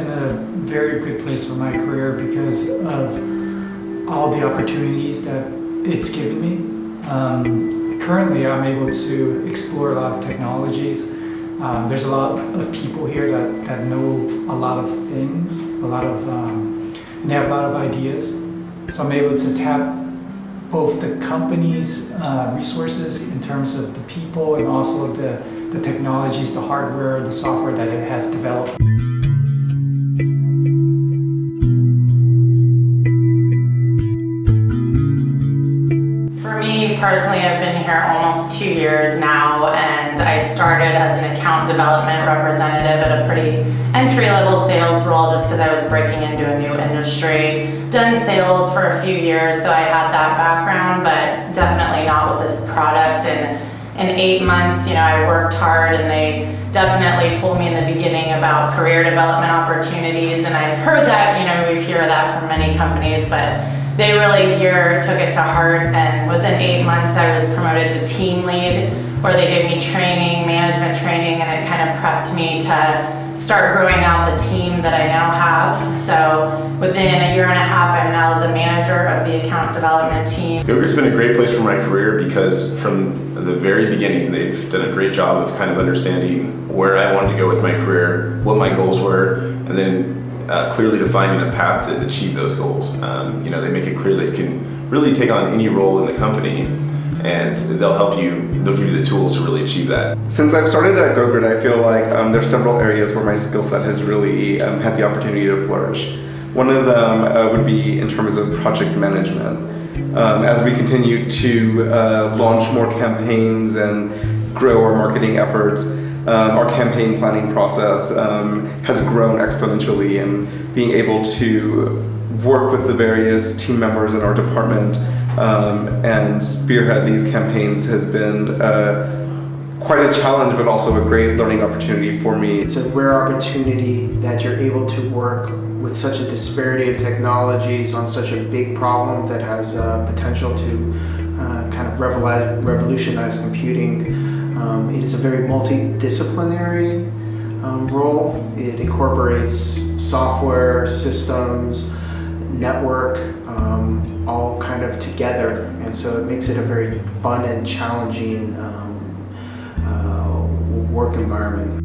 is in a very good place for my career because of all the opportunities that it's given me. Currently, I'm able to explore a lot of technologies. There's a lot of people here that know a lot of things, and they have a lot of ideas. So I'm able to tap both the company's resources in terms of the people and also the technologies, the hardware, the software that it has developed. For me personally, I've been here almost 2 years now, and I started as an account development representative at a pretty entry-level sales role just because I was breaking into a new industry. Done sales for a few years, so I had that background, but definitely not with this product. And in 8 months, I worked hard, and they definitely told me in the beginning about career development opportunities, and I've heard that, we hear that from many companies, but they really took it to heart, and within 8 months I was promoted to team lead, where they gave me training, management training, and it kind of prepped me to start growing out the team that I now have. So within a year and a half, I'm now the manager of the account development team. Gogur's been a great place for my career because from the very beginning, they've done a great job of kind of understanding where I wanted to go with my career, what my goals were, and then clearly defining a path to achieve those goals. They make it clear that you can really take on any role in the company, and they'll give you the tools to really achieve that. Since I've started at Gogurt, I feel like there's several areas where my skill set has really had the opportunity to flourish. One of them would be in terms of project management. As we continue to launch more campaigns and grow our marketing efforts, our campaign planning process has grown exponentially, and being able to work with the various team members in our department and spearhead these campaigns has been quite a challenge, but also a great learning opportunity for me. It's a rare opportunity that you're able to work with such a disparity of technologies on such a big problem that has potential to kind of revolutionize computing. It is a very multidisciplinary role. It incorporates software, systems, network, all kind of together, and so it makes it a very fun and challenging work environment.